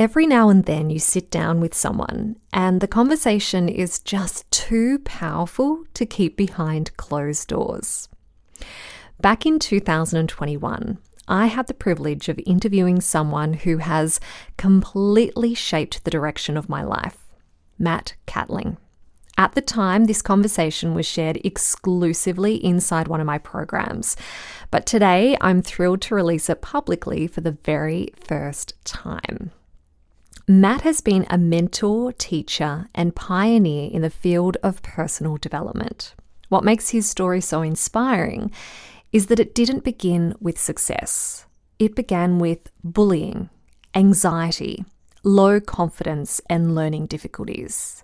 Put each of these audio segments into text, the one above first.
Every now and then you sit down with someone and the conversation is just too powerful to keep behind closed doors. Back in 2021, I had the privilege of interviewing someone who has completely shaped the direction of my life, Matt Catling. At the time, this conversation was shared exclusively inside one of my programs, but today I'm thrilled to release it publicly for the very first time. Matt has been a mentor, teacher, and pioneer in the field of personal development. What makes his story so inspiring is that it didn't begin with success. It began with bullying, anxiety, low confidence, and learning difficulties.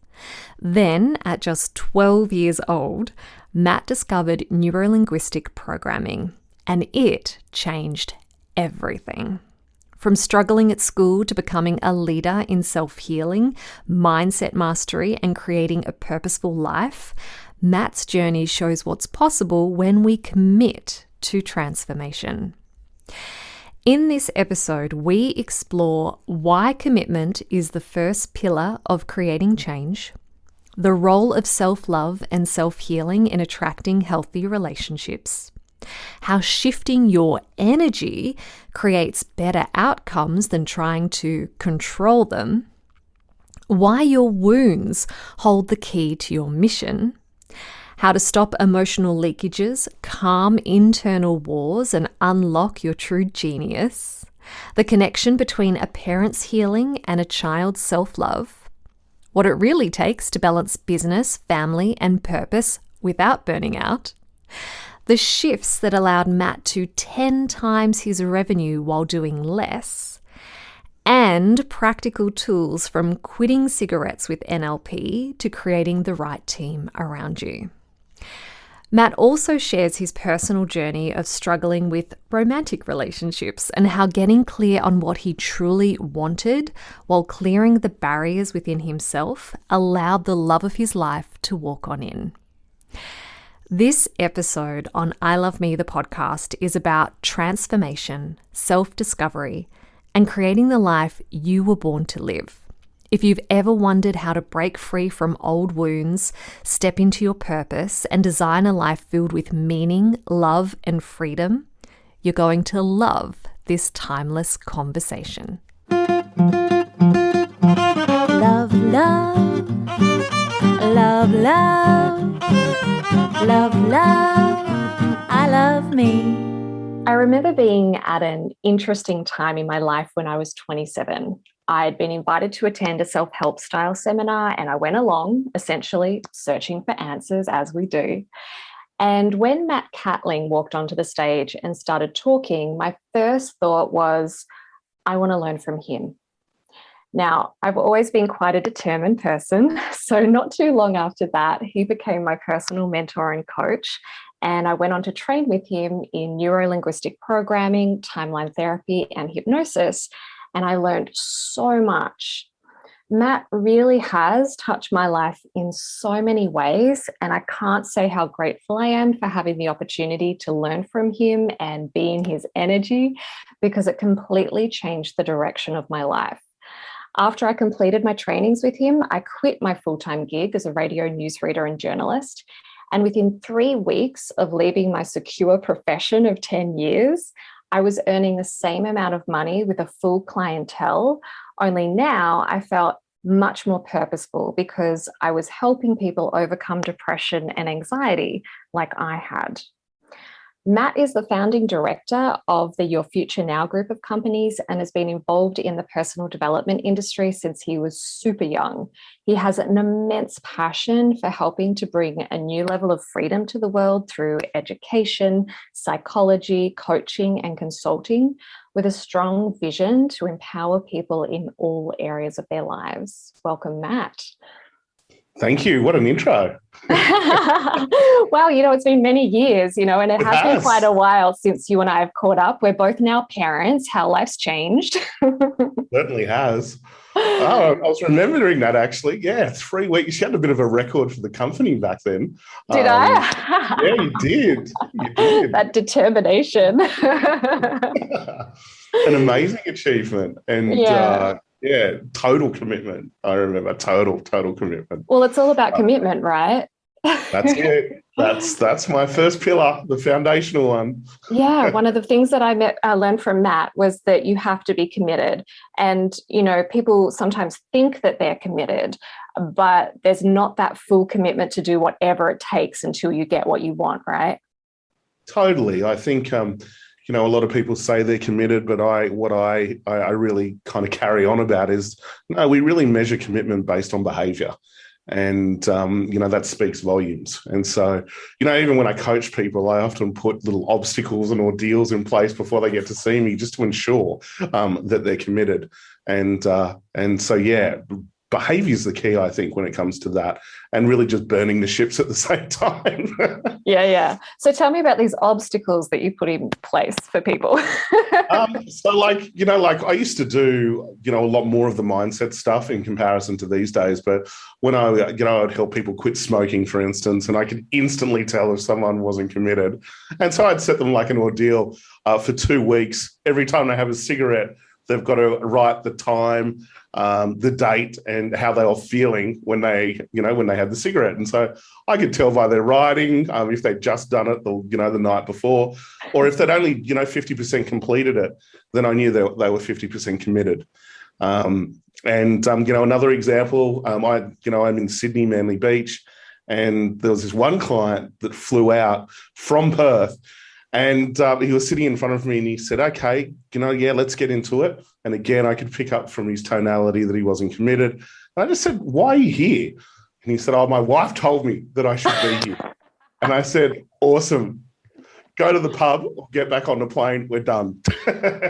Then, at just 12 years old, Matt discovered Neuro-Linguistic Programming, and it changed everything. From struggling at school to becoming a leader in self-healing, mindset mastery, and creating a purposeful life, Matt's journey shows what's possible when we commit to transformation. In this episode, we explore why commitment is the first pillar of creating change, the role of self-love and self-healing in attracting healthy relationships, how shifting your energy creates better outcomes than trying to control them, why your wounds hold the key to your mission, how to stop emotional leakages, calm internal wars, and unlock your true genius, the connection between a parent's healing and a child's self-love, what it really takes to balance business, family, and purpose without burning out, the shifts that allowed Matt to 10 times his revenue while doing less, and practical tools from quitting cigarettes with NLP to creating the right team around you. Matt also shares his personal journey of struggling with romantic relationships and how getting clear on what he truly wanted while clearing the barriers within himself allowed the love of his life to walk on in. This episode on I Love Me, the podcast, is about transformation, self-discovery, and creating the life you were born to live. If you've ever wondered how to break free from old wounds, step into your purpose, and design a life filled with meaning, love, and freedom, you're going to love this timeless conversation. Love, love, love, love, love, love, I love me. I remember being at an interesting time in my life when I was 27. I'd been invited to attend a self-help style seminar and I went along, essentially searching for answers as we do. And when Matt Catling walked onto the stage and started talking, my first thought was, I want to learn from him. Now, I've always been quite a determined person, so not too long after that, he became my personal mentor and coach, and I went on to train with him in neuro-linguistic programming, timeline therapy, and hypnosis, and I learned so much. Matt really has touched my life in so many ways, and I can't say how grateful I am for having the opportunity to learn from him and be in his energy, because it completely changed the direction of my life. After I completed my trainings with him, I quit my full-time gig as a radio newsreader and journalist. And within 3 weeks of leaving my secure profession of 10 years, I was earning the same amount of money with a full clientele, only now I felt much more purposeful because I was helping people overcome depression and anxiety like I had. Matt is the founding director of the Your Future Now group of companies and has been involved in the personal development industry since he was super young. He has an immense passion for helping to bring a new level of freedom to the world through education, psychology, coaching, and consulting, with a strong vision to empower people in all areas of their lives. Welcome, Matt. Thank you. What an intro. Wow, it's been many years, and it has been quite a while since you and I have caught up. We're both now parents. How life's changed. Certainly has. Oh, I was remembering that actually. Yeah, 3 weeks. You had a bit of a record for the company back then. Did I? Yeah, you did. You did. That determination. An amazing achievement. And Yeah, total commitment. I remember total commitment. Well, it's all about commitment, right? That's it. That's my first pillar, the foundational one. Yeah, one of the things that I learned from Matt was that you have to be committed. And, people sometimes think that they're committed, but there's not that full commitment to do whatever it takes until you get what you want, right? Totally. I think a lot of people say they're committed, but what I really kind of carry on about is no, we really measure commitment based on behavior. And, that speaks volumes. And so, even when I coach people, I often put little obstacles and ordeals in place before they get to see me just to ensure that they're committed. And so, yeah, behavior is the key, I think, when it comes to that, and really just burning the ships at the same time. Yeah. So tell me about these obstacles that you put in place for people. So I used to do, a lot more of the mindset stuff in comparison to these days. But when I'd help people quit smoking, for instance, and I could instantly tell if someone wasn't committed. And so I'd set them like an ordeal for 2 weeks. Every time they have a cigarette, they've got to write the time, the date, and how they were feeling when they had the cigarette. And so I could tell by their writing if they'd just done it the night before, or if they'd only 50% completed it, then I knew they were 50% committed. Another example, I'm in Sydney, Manly Beach, and there was this one client that flew out from Perth. And he was sitting in front of me and he said, okay, let's get into it. And again, I could pick up from his tonality that he wasn't committed. And I just said, why are you here? And he said, oh, my wife told me that I should be here. And I said, awesome. Go to the pub, get back on the plane. We're done.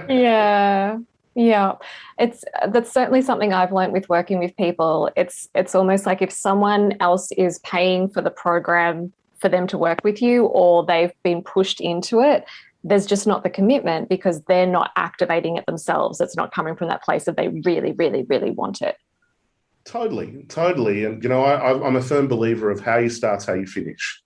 Yeah. That's certainly something I've learned with working with people. It's almost like if someone else is paying for the program for them to work with you, or they've been pushed into it, there's just not the commitment because they're not activating it themselves. It's not coming from that place that they really, really, really want it. Totally. And, I'm a firm believer of how you start, how you finish.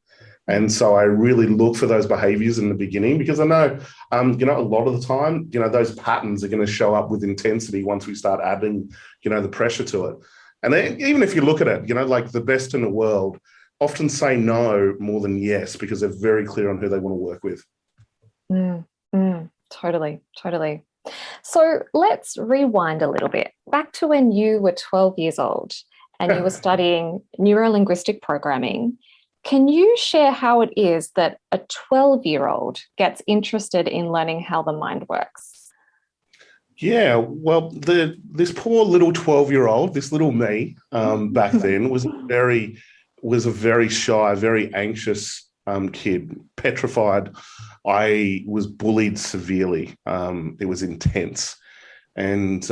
And so I really look for those behaviors in the beginning because I know, a lot of the time, those patterns are going to show up with intensity once we start adding, the pressure to it. And then, even if you look at it, like the best in the world often say no more than yes because they're very clear on who they want to work with. Totally. So let's rewind a little bit back to when you were 12 years old and you were studying Neuro-Linguistic Programming. Can you share how it is that a 12-year-old gets interested in learning how the mind works? Yeah, well, this poor little 12-year-old, this little me back then was a very shy, very anxious kid, petrified. I was bullied severely. It was intense. And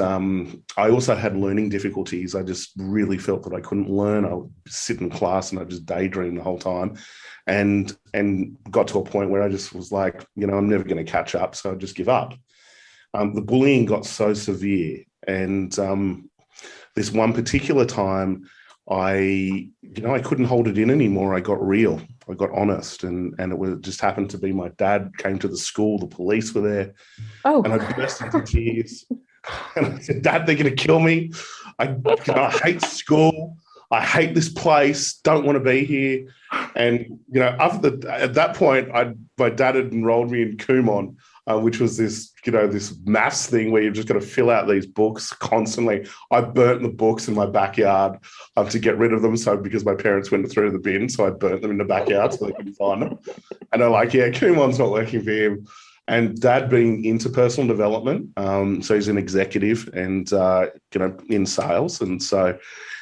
I also had learning difficulties. I just really felt that I couldn't learn. I would sit in class and I just daydream the whole time and got to a point where I just was like, I'm never going to catch up. So I just give up. The bullying got so severe. And this one particular time, I couldn't hold it in anymore. I got real. I got honest, and it just happened to be my dad came to the school. The police were there, and I burst into tears. And I said, "Dad, they're going to kill me. I hate school. I hate this place. Don't want to be here." And at that point, my dad had enrolled me in Kumon, which was this maths thing where you've just got to fill out these books constantly. I burnt the books in my backyard to get rid of them. So because my parents went through the bin, so I burnt them in the backyard so they couldn't find them. And they're like, yeah, Kumon's not working for him. And Dad being into personal development, so he's an executive and in sales, and so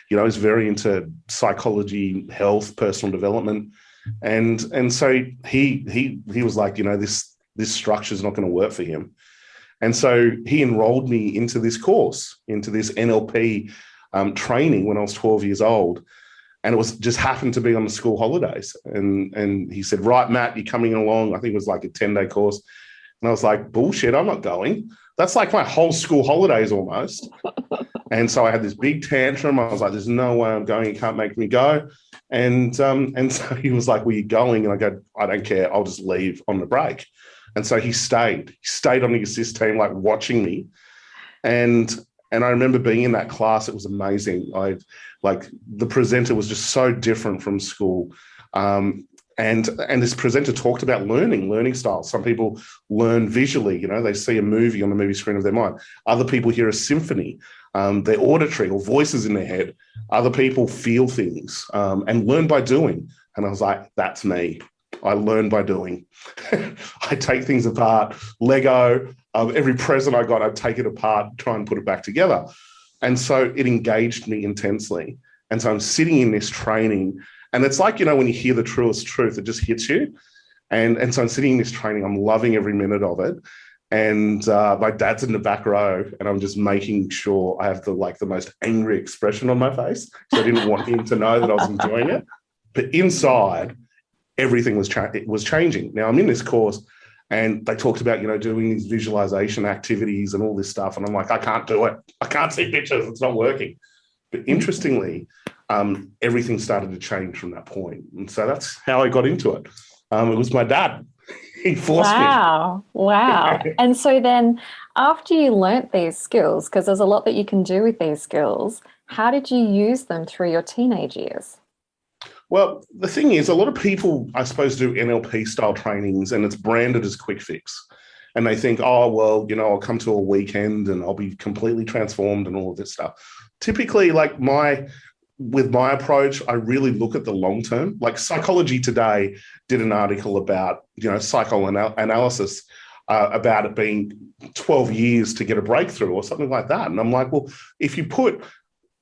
he's very into psychology, health, personal development, and so he was like, this structure is not going to work for him. And so he enrolled me into this course, into this NLP training when I was 12 years old. And it was just happened to be on the school holidays. And he said, right, Matt, you're coming along. I think it was like a 10-day course. And I was like, bullshit, I'm not going. That's like my whole school holidays almost. And so I had this big tantrum. I was like, there's no way I'm going. You can't make me go. And so he was like, well, you're going. And I go, I don't care. I'll just leave on the break. And so he stayed on the assist team, like watching me. And And I remember being in that class. It was amazing. Like the presenter was just so different from school. And this presenter talked about learning styles. Some people learn visually, they see a movie on the movie screen of their mind. Other people hear a symphony, they're auditory or voices in their head. Other people feel things and learn by doing. And I was like, that's me. I learn by doing. I take things apart, Lego, every present I got, I'd take it apart, try and put it back together. And so it engaged me intensely. And so I'm sitting in this training, and it's like, when you hear the truest truth, it just hits you. And so I'm sitting in this training, I'm loving every minute of it. And my dad's in the back row, and I'm just making sure I have the most angry expression on my face. So I didn't want him to know that I was enjoying it. But inside, everything was changing. Now I'm in this course, and they talked about, doing these visualization activities and all this stuff. And I'm like, I can't do it. I can't see pictures. It's not working. But interestingly, everything started to change from that point. And so that's how I got into it. It was my dad. He forced me. Wow. And so then after you learnt these skills, because there's a lot that you can do with these skills, how did you use them through your teenage years? Well, the thing is, a lot of people, I suppose, do NLP style trainings, and it's branded as quick fix. And they think, oh, well, I'll come to a weekend and I'll be completely transformed and all of this stuff. Typically, with my approach, I really look at the long term. Like Psychology Today did an article about, psychoanalysis, about it being 12 years to get a breakthrough or something like that. And I'm like, well, if you put,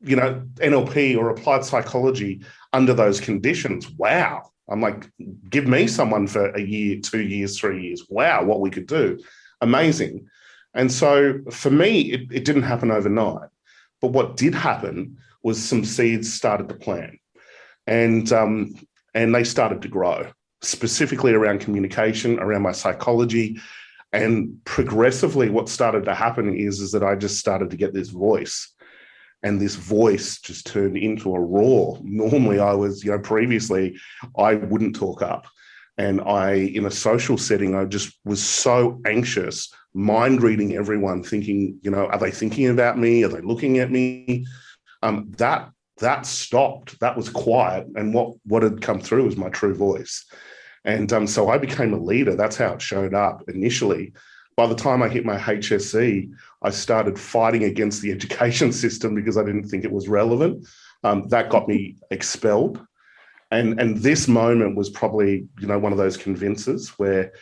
NLP or applied psychology under those conditions, wow. I'm like, give me someone for a year, 2 years, 3 years. Wow, what we could do. Amazing. And so for me, it didn't happen overnight. But what did happen was some seeds started to plant, and they started to grow, specifically around communication, around my psychology. And progressively what started to happen is that I just started to get this voice. And this voice just turned into a roar. Normally I was, previously I wouldn't talk up. And in a social setting, I just was so anxious, mind reading everyone, thinking, are they thinking about me? Are they looking at me? That stopped. That was quiet. And what had come through was my true voice. And so I became a leader. That's how it showed up initially. By the time I hit my HSC, I started fighting against the education system because I didn't think it was relevant. That got me expelled. And this moment was probably, one of those convincers where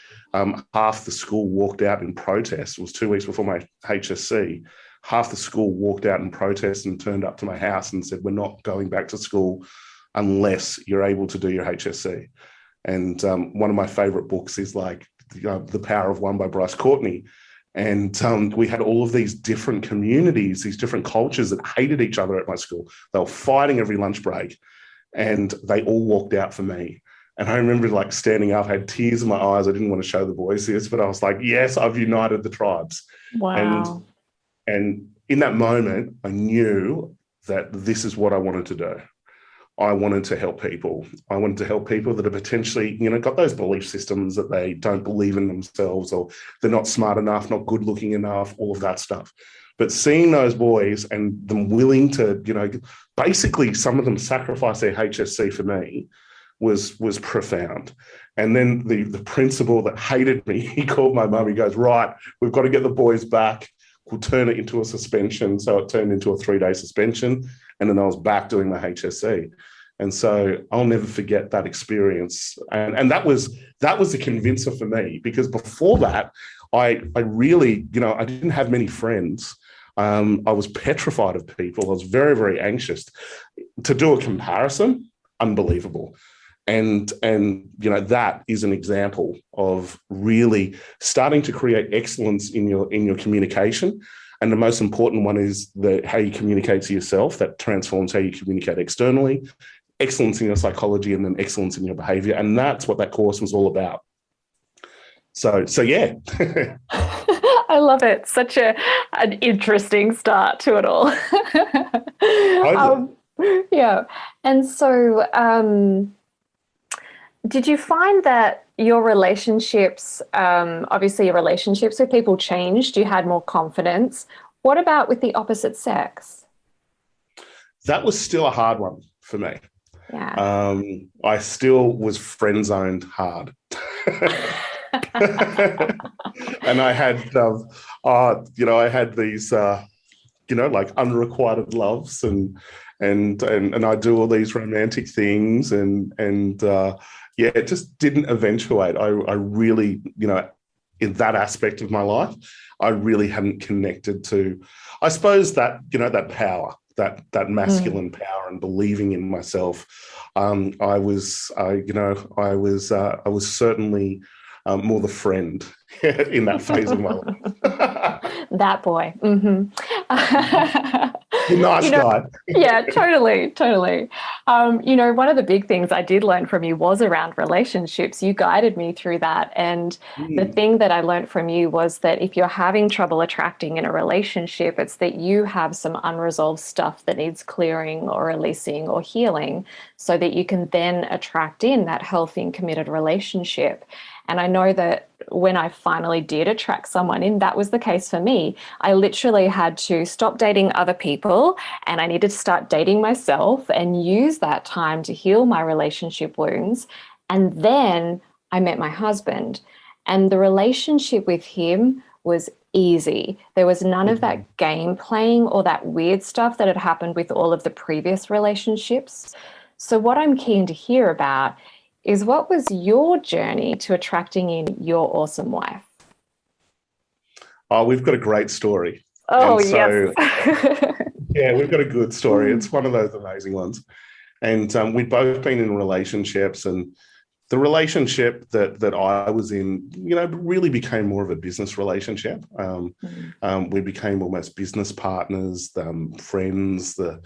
half the school walked out in protest. It was 2 weeks before my HSC. Half the school walked out in protest and turned up to my house and said, we're not going back to school unless you're able to do your HSC. And one of my favorite books is The Power of One by Bryce Courtney. And we had all of these different communities, these different cultures that hated each other at my school. They were fighting every lunch break, and they all walked out for me. And I remember standing up, I had tears in my eyes. I didn't want to show the boys this, but I was like, yes, I've united the tribes. Wow. And in that moment, I knew that this is what I wanted to do. I wanted to help people. I wanted to help people that are potentially, got those belief systems that they don't believe in themselves, or they're not smart enough, not good looking enough, all of that stuff. But seeing those boys and them willing to, basically some of them sacrifice their HSC for me was profound. And then the principal that hated me, he called my mum. He goes, right, we've got to get the boys back. We'll turn it into a suspension. So it turned into a 3-day suspension. And then I was back doing my HSC. And so I'll never forget that experience. And that was the convincer for me, because before that, I really, I didn't have many friends. I was petrified of people. I was very, very anxious. To do a comparison, unbelievable. And that is an example of really starting to create excellence in your communication. And the most important one is how you communicate to yourself. That transforms how you communicate externally, excellence in your psychology, and then excellence in your behavior. And that's what that course was all about. So yeah. I love it. Such an interesting start to it all. Yeah. And so did you find that your relationships, obviously your relationships with people changed, you had more confidence, What about with the opposite sex? That was still a hard one for me. Yeah. I still was friend zoned hard. And I had, I had these, like unrequited loves, and I do all these romantic things, and it just didn't eventuate. I really, in that aspect of my life, I really hadn't connected to, I suppose, that, that power, that masculine power, and believing in myself. I was certainly more the friend in that phase of my life. That boy. Mm-hmm. You're nice guy. Yeah, totally. One of the big things I did learn from you was around relationships. You guided me through that. And the thing that I learned from you was that if you're having trouble attracting in a relationship, it's that you have some unresolved stuff that needs clearing or releasing or healing, so that you can then attract in that healthy and committed relationship. And I know that when I finally did attract someone in, that was the case for me. I literally had to stop dating other people, and I needed to start dating myself and use that time to heal my relationship wounds. And then I met my husband, and the relationship with him was easy. There was none of that game playing or that weird stuff that had happened with all of the previous relationships. So what I'm keen to hear about is, what was your journey to attracting in your awesome wife? Oh, we've got a great story. Oh, and so, yes. yeah, we've got a good story. It's one of those amazing ones. And we'd both been in relationships, and the relationship that I was in, really became more of a business relationship. We became almost business partners, friends. The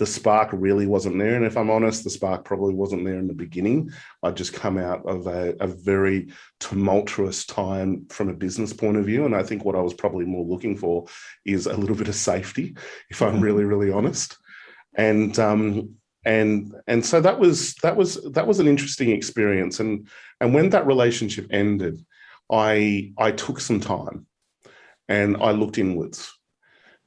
spark really wasn't there. And if I'm honest, the spark probably wasn't there in the beginning. I'd just come out of a very tumultuous time from a business point of view. And I think what I was probably more looking for is a little bit of safety, if I'm really, really honest. And so that was an interesting experience. And when that relationship ended, I took some time and I looked inwards,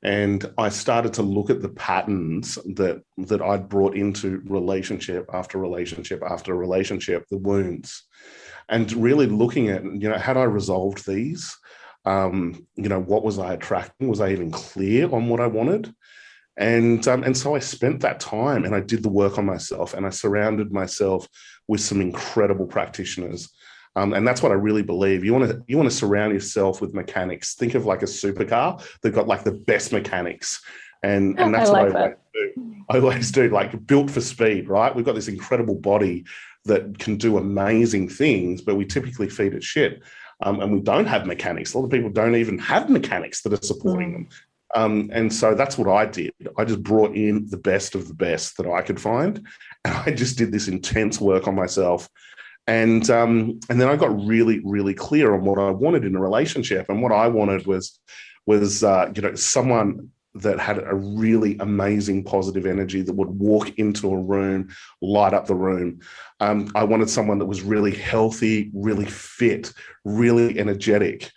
and I started to look at the patterns that I'd brought into relationship after relationship after relationship, the wounds, and really looking at, had I resolved these? What was I attracting? Was I even clear on what I wanted? And so I spent that time, and I did the work on myself, and I surrounded myself with some incredible practitioners. And that's what I really believe. You want to surround yourself with mechanics. Think of like a supercar. They've got like the best mechanics. And that's what I do. I always do, like, built for speed, right? We've got this incredible body that can do amazing things, but we typically feed it shit. And we don't have mechanics. A lot of people don't even have mechanics that are supporting them. And so that's what I did. I just brought in the best of the best that I could find. And I just did this intense work on myself. And then I got really, really clear on what I wanted in a relationship. And what I wanted was someone that had a really amazing positive energy, that would walk into a room, light up the room. I wanted someone that was really healthy, really fit, really energetic.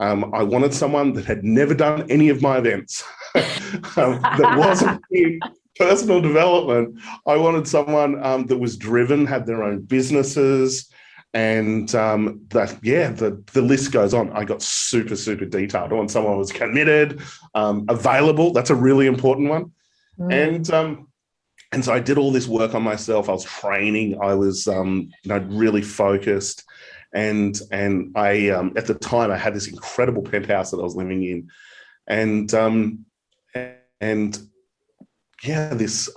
I wanted someone that had never done any of my events, that wasn't in personal development. I wanted someone that was driven, had their own businesses, and the list goes on. I got super, super detailed. I want someone who was committed, available. That's a really important one. And so I did all this work on myself. I was training. I was really focused. And I at the time I had this incredible penthouse that I was living in, I had this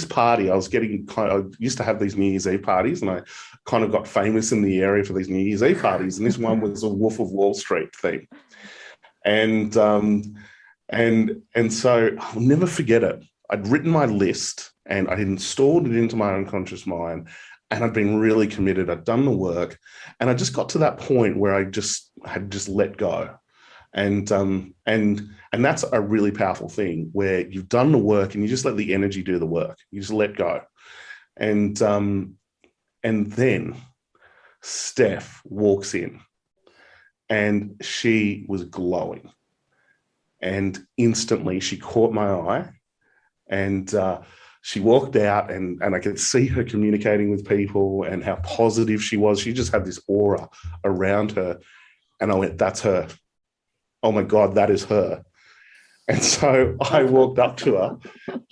party. I used to have these New Year's Eve parties, and I kind of got famous in the area for these New Year's Eve parties. And this one was a Wolf of Wall Street theme, and so I'll never forget it. I'd written my list and I'd installed it into my unconscious mind. And I'd been really committed. I'd done the work, and I just got to that point where I had let go, and that's a really powerful thing, where you've done the work and you just let the energy do the work. You just let go, and then Steph walks in, and she was glowing, And instantly she caught my eye, and she walked out, and I could see her communicating with people and how positive she was. She just had this aura around her. And I went, that's her. Oh my God, that is her. And so I walked up to her,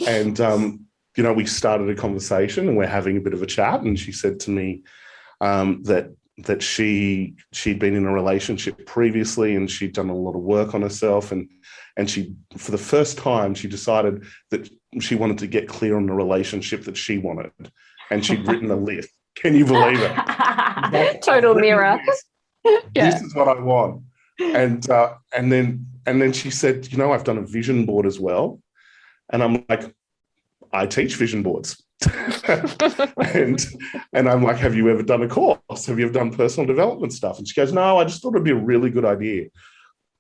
and, we started a conversation, and we're having a bit of a chat. And she said to me that she'd been in a relationship previously, and she'd done a lot of work on herself. And she, for the first time, she decided that she wanted to get clear on the relationship that she wanted. And she'd written a list. Can you believe it? Total mirror. This is what I want. And then she said, I've done a vision board as well. And I'm like, I teach vision boards. and I'm like, have you ever done a course? Have you ever done personal development stuff? And she goes, no, I just thought it'd be a really good idea.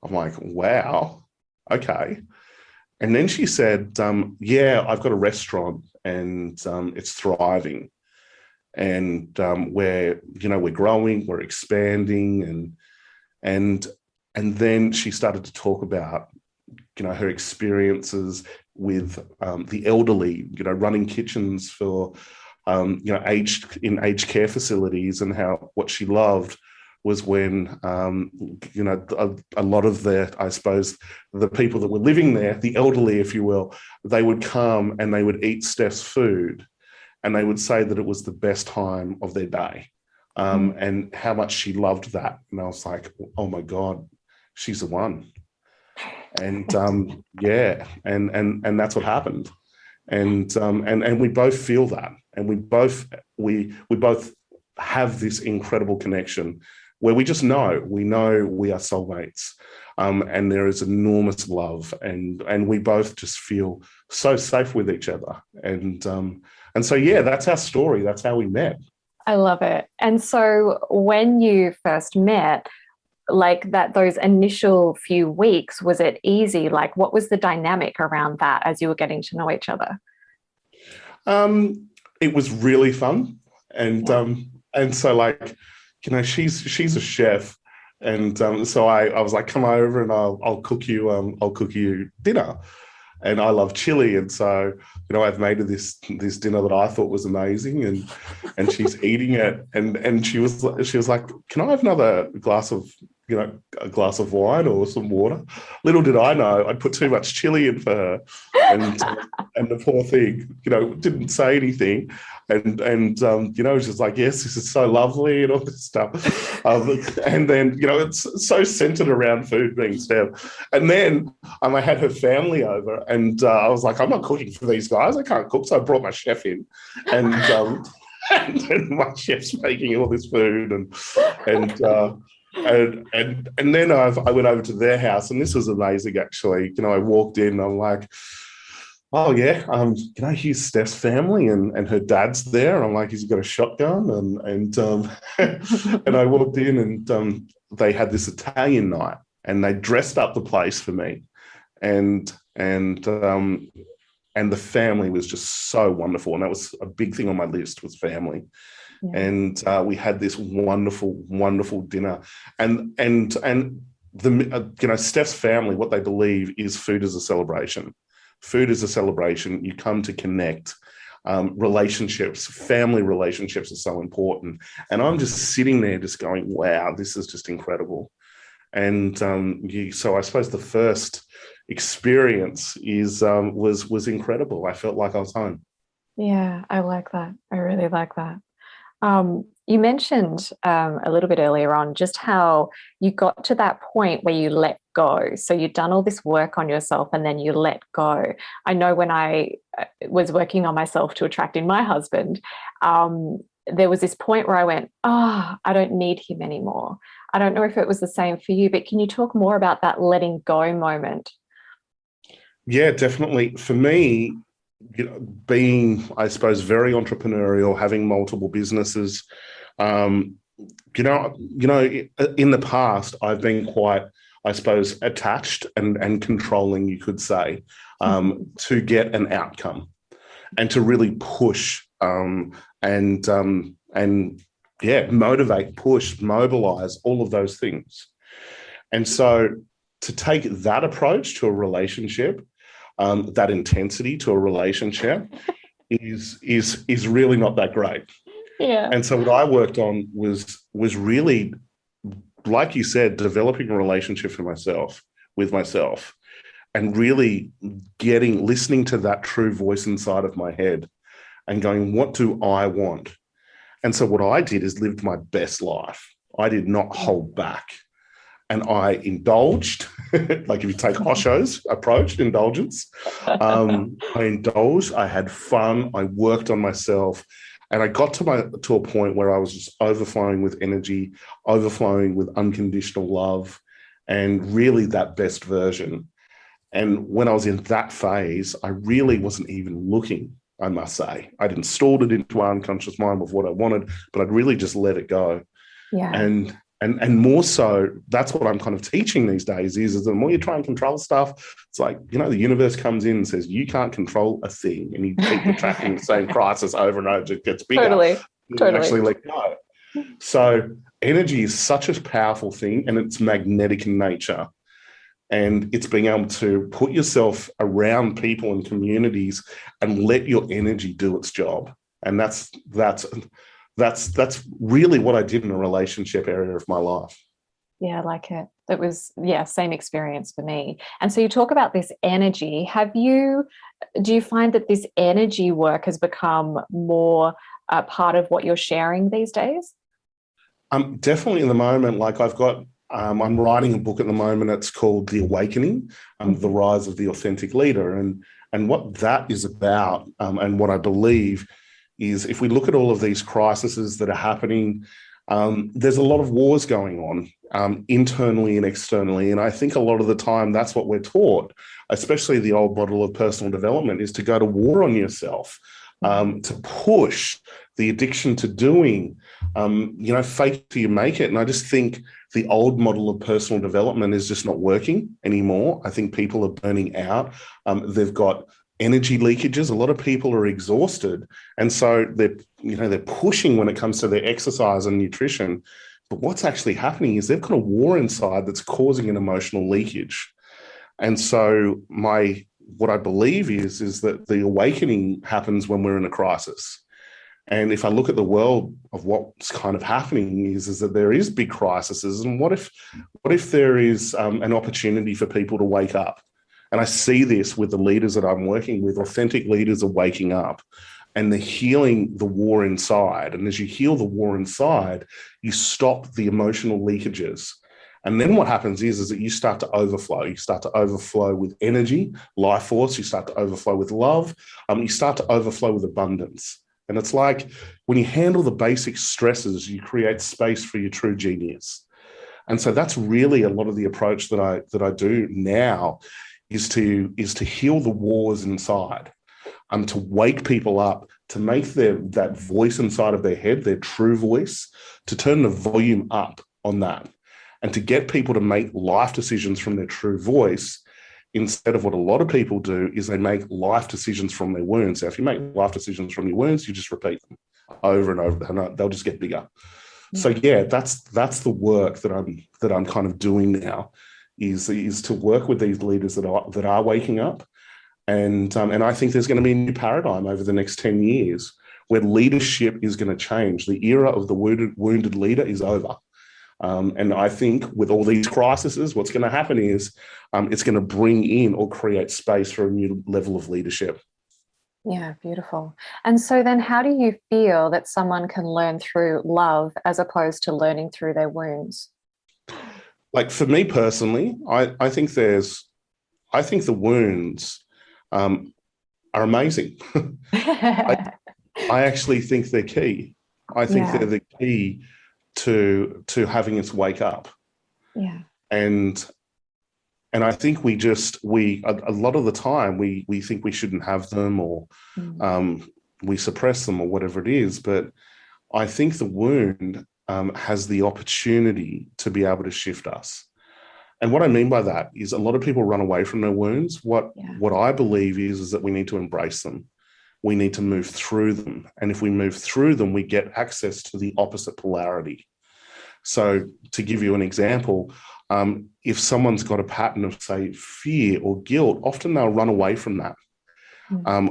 I'm like, wow, okay. And then she said, yeah, I've got a restaurant, and it's thriving. And we're growing, we're expanding, and then she started to talk about, her experiences with the elderly, running kitchens for, aged care facilities, and how what she loved was when, a lot of the people that were living there, the elderly, if you will, they would come and they would eat Steph's food, and they would say that it was the best time of their day, and how much she loved that. And I was like, oh my God, she's the one. And yeah, and that's what happened. And we both feel that, and we both have this incredible connection where we just know we are soulmates, and there is enormous love, and we both just feel so safe with each other. And so yeah, that's our story. That's how we met. I love it. And so when you first met, like those initial few weeks, was it easy? Like, what was the dynamic around that as you were getting to know each other? It was really fun. And so, like, she's a chef. And so I was like, come over and I'll cook you dinner. And I love chili. And so, I've made her this dinner that I thought was amazing, and she's eating it. And she was like, can I have another glass of wine or some water? Little did I know, I'd put too much chili in for her. And the poor thing, didn't say anything. And was just like, yes, this is so lovely and all this stuff. And then, it's so centered around food being Steph. And then I had her family over, and I was like, I'm not cooking for these guys. I can't cook. So I brought my chef in, and my chef's making all this food, and then I went over to their house, and this was amazing, actually. I walked in, and I'm like, oh yeah, here's Steph's family, and her dad's there. I'm like, he's got a shotgun, and I walked in, and they had this Italian night, and they dressed up the place for me, and the family was just so wonderful, and that was a big thing on my list, was family. Yeah. And we had this wonderful, wonderful dinner, and the Steph's family, what they believe is food is a celebration. Food is a celebration. You come to connect. Relationships, family relationships are so important. And I'm just sitting there just going, wow, this is just incredible. And so I suppose the first experience was incredible. I felt like I was home. Yeah, I like that. I really like that. You mentioned a little bit earlier on just how you got to that point where you let go. So you'd done all this work on yourself and then you let go. I know when I was working on myself to attract in my husband, there was this point where I went, I don't need him anymore. I don't know if it was the same for you, but can you talk more about that letting go moment? Yeah, definitely. For me, being, I suppose, very entrepreneurial, having multiple businesses, in the past, I've been quite, I suppose, attached and controlling, you could say, to get an outcome and to really push motivate, push, mobilize, all of those things. And so to take that approach to a relationship, that intensity to a relationship is really not that great. Yeah. And so what I worked on was really, like you said, developing a relationship with myself, and really listening to that true voice inside of my head and going, what do I want? And so what I did is lived my best life. I did not hold back. And I indulged, like if you take Osho's approach, indulgence, I indulged, I had fun, I worked on myself, and I got to a point where I was just overflowing with energy, overflowing with unconditional love, and really that best version. And when I was in that phase, I really wasn't even looking, I must say. I'd installed it into my unconscious mind with what I wanted, but I'd really just let it go. Yeah. And more so, that's what I'm kind of teaching these days is the more you try and control stuff, it's like, the universe comes in and says, you can't control a thing. And you keep attracting the same crisis over and over. It gets bigger. Totally. You actually let go. So energy is such a powerful thing, and it's magnetic in nature. And it's being able to put yourself around people and communities and let your energy do its job. And that's really what I did in a relationship area of my life. Yeah, I like it. It was, same experience for me. And so you talk about this energy. Do you find that this energy work has become more part of what you're sharing these days? Definitely in the moment, like I'm writing a book at the moment. It's called The Awakening, The Rise of the Authentic Leader. And what that is about, and what I believe is, if we look at all of these crises that are happening, there's a lot of wars going on, internally and externally. And I think a lot of the time that's what we're taught, especially the old model of personal development, is to go to war on yourself, to push the addiction to doing, fake till you make it. And I just think the old model of personal development is just not working anymore. I think people are burning out. They've got energy leakages. A lot of people are exhausted. And so they're pushing when it comes to their exercise and nutrition. But what's actually happening is they've got a war inside that's causing an emotional leakage. And so what I believe is that the awakening happens when we're in a crisis. And if I look at the world of what's kind of happening is that there is big crises. And what if there is an opportunity for people to wake up? And I see this with the leaders that I'm working with. Authentic leaders are waking up and they're healing the war inside. And as you heal the war inside, you stop the emotional leakages. And then what happens is that you start to overflow. You start to overflow with energy, life force. You start to overflow with love. You start to overflow with abundance. And it's like when you handle the basic stresses, you create space for your true genius. And so that's really a lot of the approach that I do now, is to heal the wars inside, to wake people up, to make that voice inside of their head, their true voice, to turn the volume up on that, and to get people to make life decisions from their true voice, instead of what a lot of people do is they make life decisions from their wounds. So if you make life decisions from your wounds, you just repeat them over and over, and they'll just get bigger. Yeah. So that's the work that I'm kind of doing now, is to work with these leaders that are waking up, and I think there's going to be a new paradigm over the next 10 years where leadership is going to change. The era of the wounded leader is over. And I think with all these crises, what's going to happen is it's going to bring in or create space for a new level of leadership. Yeah, beautiful. And so then how do you feel that someone can learn through love as opposed to learning through their wounds? Like for me personally, I think the wounds are amazing. I actually think they're key. I think they're the key to having us wake up. Yeah. And I think a lot of the time we think we shouldn't have them, or we suppress them, or whatever it is. But I think the wound has the opportunity to be able to shift us. And what I mean by that is a lot of people run away from their wounds. What I believe is that we need to embrace them. We need to move through them. And if we move through them, we get access to the opposite polarity. So to give you an example, If someone's got a pattern of, say, fear or guilt, often they'll run away from that.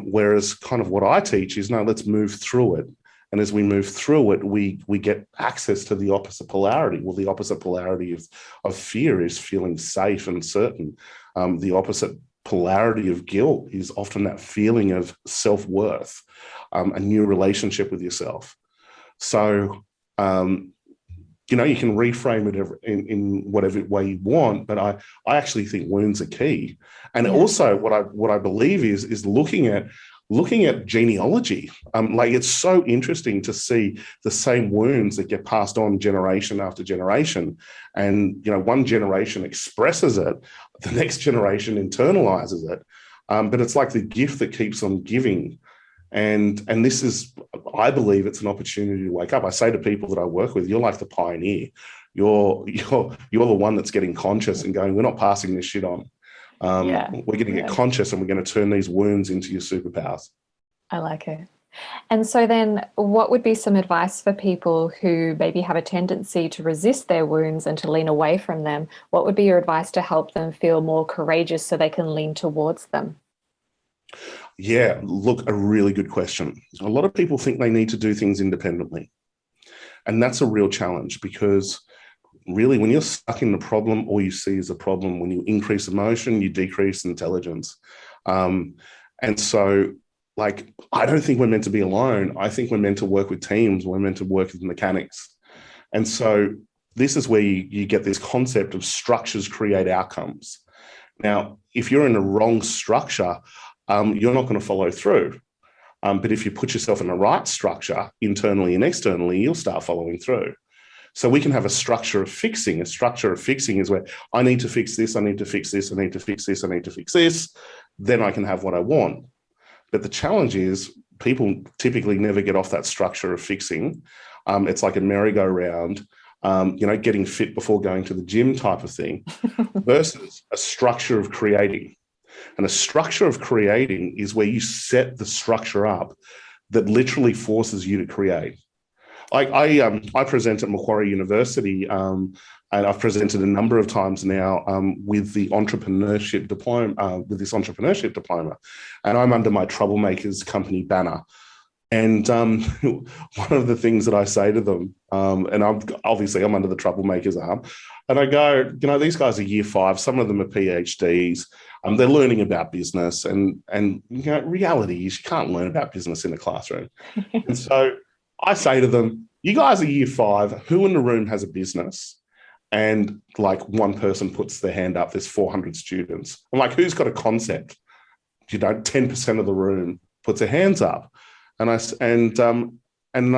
Whereas kind of what I teach is, no, let's move through it. And as we move through it, we get access to the opposite polarity. Well, the opposite polarity of fear is feeling safe and certain. The opposite polarity of guilt is often that feeling of self-worth, a new relationship with yourself. So, you can reframe it in whatever way you want, but I actually think wounds are key. And also what I believe is looking at genealogy. It's so interesting to see the same wounds that get passed on generation after generation. And, one generation expresses it, the next generation internalizes it. But it's like the gift that keeps on giving. And this is, I believe it's an opportunity to wake up. I say to people that I work with, you're like the pioneer. You're the one that's getting conscious and going, we're not passing this shit on. We're going to get conscious, and we're going to turn these wounds into your superpowers. I like it. And so then what would be some advice for people who maybe have a tendency to resist their wounds and to lean away from them? What would be your advice to help them feel more courageous so they can lean towards them? Yeah, look, a really good question. A lot of people think they need to do things independently. And that's a real challenge, because really, when you're stuck in the problem, all you see is a problem. When you increase emotion, you decrease intelligence. And so, I don't think we're meant to be alone. I think we're meant to work with teams. We're meant to work with mechanics. And so this is where you get this concept of structures create outcomes. Now, if you're in the wrong structure, you're not going to follow through. But if you put yourself in the right structure, internally and externally, you'll start following through. So we can have a structure of fixing. A structure of fixing is where I need to fix this, I need to fix this, I need to fix this, I need to fix this. Then I can have what I want. But the challenge is people typically never get off that structure of fixing. It's like a merry-go-round, getting fit before going to the gym type of thing, versus a structure of creating. And a structure of creating is where you set the structure up that literally forces you to create. I present at Macquarie University, and I've presented a number of times now with the entrepreneurship diploma, and I'm under my Troublemakers company banner. And one of the things that I say to them, and I'm under the Troublemakers arm, and I go, these guys are year 5, some of them are PhDs, they're learning about business, and reality is you can't learn about business in a classroom. And so I say to them, you guys are year 5, who in the room has a business? And one person puts their hand up, there's 400 students. I'm like, who's got a concept? 10% of the room puts their hands up. And I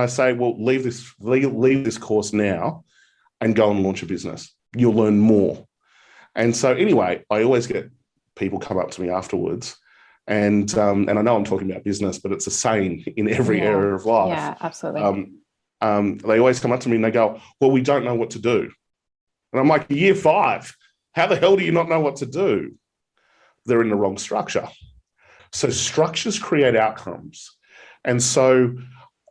say, well, leave this course now and go and launch a business. You'll learn more. And so anyway, I always get people come up to me afterwards. And I know I'm talking about business, but it's a saying in every area of life. Yeah, absolutely. They always come up to me and they go, well, we don't know what to do. And I'm like, year 5, how the hell do you not know what to do? They're in the wrong structure. So structures create outcomes. And so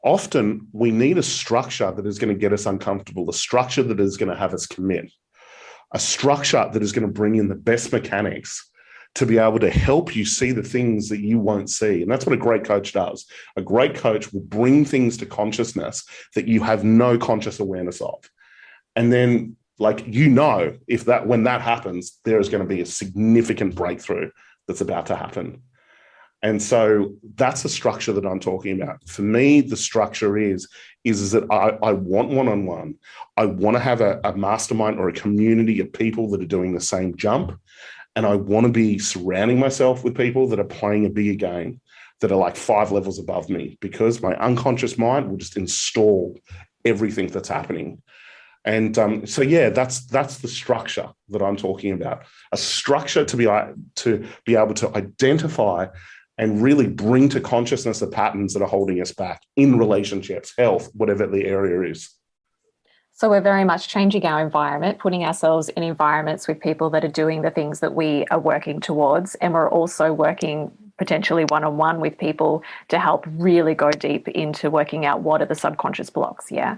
often we need a structure that is going to get us uncomfortable, a structure that is going to have us commit, a structure that is going to bring in the best mechanics to be able to help you see the things that you won't see. And that's what a great coach does. A great coach will bring things to consciousness that you have no conscious awareness of. And then, when that happens, there is going to be a significant breakthrough that's about to happen. And so that's the structure that I'm talking about. For me, the structure is that I want one-on-one. I want to have a mastermind or a community of people that are doing the same jump. And I want to be surrounding myself with people that are playing a bigger game, that are 5 levels above me, because my unconscious mind will just install everything that's happening. And that's the structure that I'm talking about. A structure to be able to identify and really bring to consciousness the patterns that are holding us back in relationships, health, whatever the area is. So we're very much changing our environment, putting ourselves in environments with people that are doing the things that we are working towards. And we're also working potentially one-on-one with people to help really go deep into working out what are the subconscious blocks. Yeah.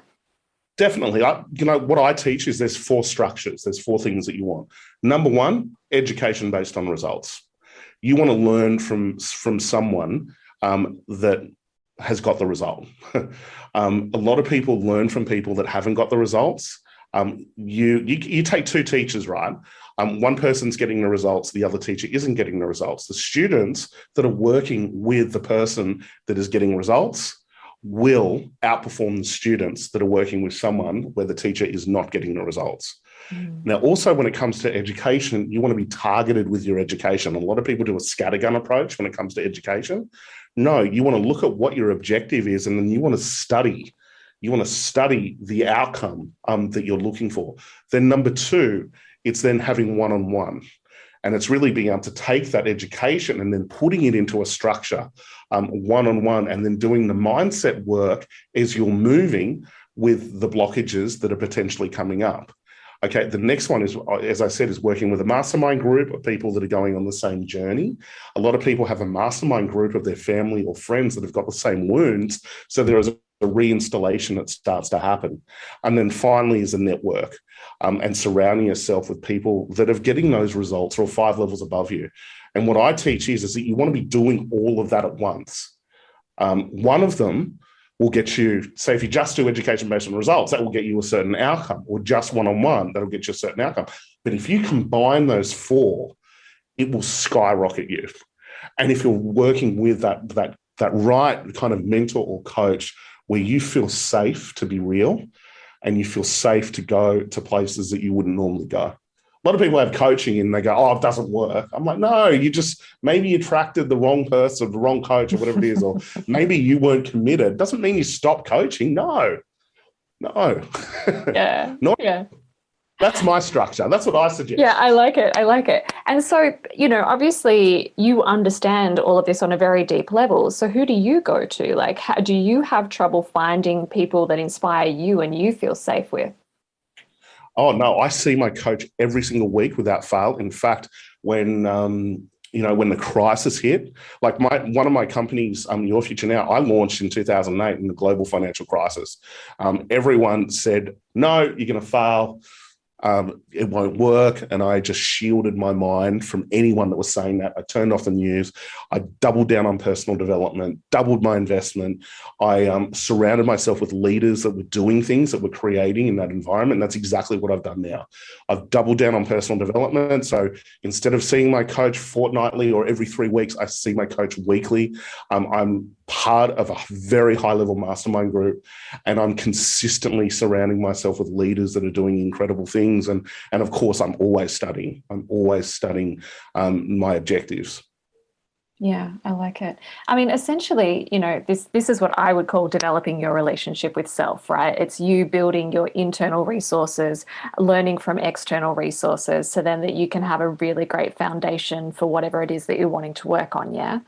Definitely. What I teach is there's 4 structures. There's 4 things that you want. Number 1, education based on results. You want to learn from someone that has got the result. A lot of people learn from people that haven't got the results. You take 2 teachers, right? One person's getting the results, the other teacher isn't getting the results. The students that are working with the person that is getting results will outperform the students that are working with someone where the teacher is not getting the results. Now, also, when it comes to education, you want to be targeted with your education. A lot of people do a scattergun approach when it comes to education. No, you want to look at what your objective is, and then you want to study. You want to study the outcome that you're looking for. Then number 2, it's then having one-on-one. And it's really being able to take that education and then putting it into a structure, one-on-one, and then doing the mindset work as you're moving with the blockages that are potentially coming up. Okay, the next one is, as I said, is working with a mastermind group of people that are going on the same journey. A lot of people have a mastermind group of their family or friends that have got the same wounds. So there is a reinstallation that starts to happen. And then finally is a network, and surrounding yourself with people that are getting those results or 5 levels above you. And what I teach is that you want to be doing all of that at once. One of them will get you, say, if you just do education based on results, that will get you a certain outcome, or just one-on-one, that'll get you a certain outcome. But if you combine those 4, it will skyrocket you. And if you're working with that right kind of mentor or coach where you feel safe to be real and you feel safe to go to places that you wouldn't normally go. A lot of people have coaching and they go, oh, it doesn't work. I'm like, no, maybe you attracted the wrong person, the wrong coach or whatever it is, or maybe you weren't committed. Doesn't mean you stop coaching. No. Yeah. Yeah. That's my structure. That's what I suggest. Yeah, I like it. And so, obviously you understand all of this on a very deep level. So who do you go to? Like, do you have trouble finding people that inspire you and you feel safe with? Oh, no, I see my coach every single week without fail. In fact, when the crisis hit, like one of my companies, Your Future Now, I launched in 2008 in the global financial crisis. Everyone said, no, you're going to fail. It won't work. And I just shielded my mind from anyone that was saying that. I turned off the news. I doubled down on personal development, doubled my investment. I surrounded myself with leaders that were doing things that were creating in that environment. And that's exactly what I've done now. I've doubled down on personal development. So instead of seeing my coach fortnightly or every 3 weeks, I see my coach weekly. I'm part of a very high level mastermind group, and I'm consistently surrounding myself with leaders that are doing incredible things. And of course, I'm always studying my objectives. Yeah, I like it. I mean, essentially, this is what I would call developing your relationship with self, right? It's you building your internal resources, learning from external resources, so then that you can have a really great foundation for whatever it is that you're wanting to work on. Yeah.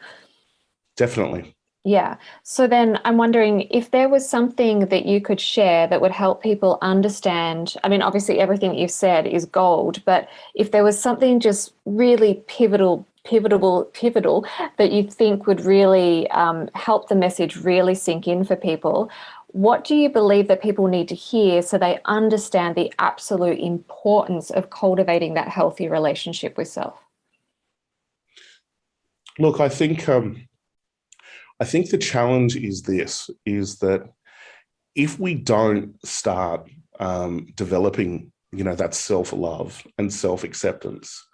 Definitely. Yeah. So then I'm wondering if there was something that you could share that would help people understand. I mean, obviously everything you've said is gold, but if there was something just really pivotal that you think would really help the message really sink in for people, what do you believe that people need to hear so they understand the absolute importance of cultivating that healthy relationship with self? Look, I think the challenge is that if we don't start developing, that self-love and self-acceptance,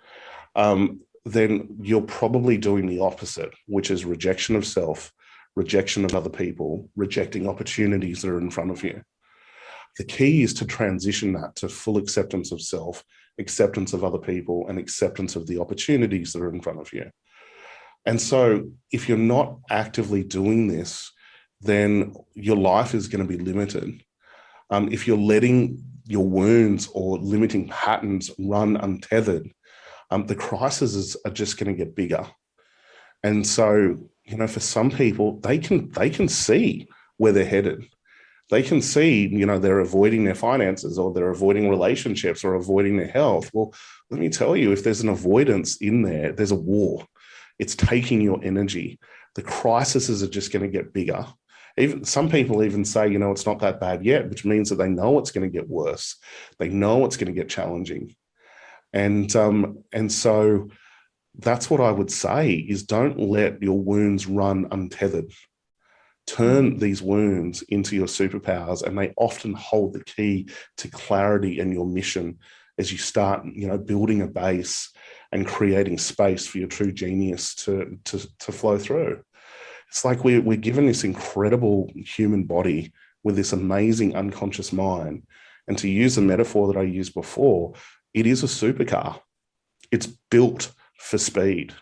then you're probably doing the opposite, which is rejection of self, rejection of other people, rejecting opportunities that are in front of you. The key is to transition that to full acceptance of self, acceptance of other people, and acceptance of the opportunities that are in front of you. And so if you're not actively doing this, then your life is going to be limited. If you're letting your wounds or limiting patterns run untethered, the crises are just going to get bigger. And so, for some people, they can see where they're headed. They can see, they're avoiding their finances, or they're avoiding relationships, or avoiding their health. Well, let me tell you, if there's an avoidance in there, there's a war. It's taking your energy. The crises are just going to get bigger. Even some people even say, it's not that bad yet, which means that they know it's going to get worse. They know it's going to get challenging. And so that's what I would say is don't let your wounds run untethered. Turn these wounds into your superpowers, and they often hold the key to clarity and your mission as you start, building a base and creating space for your true genius to flow through. It's like we're given this incredible human body with this amazing unconscious mind. And to use the metaphor that I used before, it is a supercar. It's built for speed.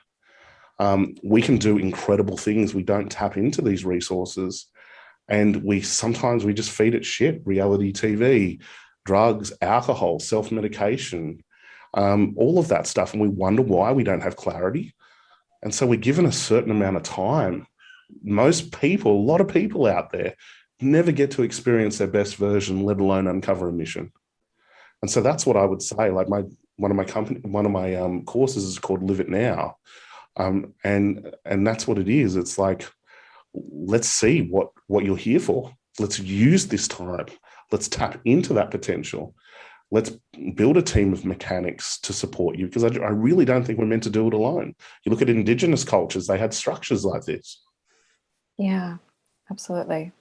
We can do incredible things. We don't tap into these resources, and sometimes we just feed it shit, reality TV, drugs, alcohol, self-medication, all of that stuff. And we wonder why we don't have clarity. And so we're given a certain amount of time. Most people, a lot of people out there, never get to experience their best version, let alone uncover a mission. And so that's what I would say. Like one of my courses is called Live It Now. And that's what it is. It's like, let's see what you're here for. Let's use this time. Let's tap into that potential. Let's build a team of mechanics to support you, because I really don't think we're meant to do it alone. You look at Indigenous cultures, they had structures like this. Yeah, absolutely.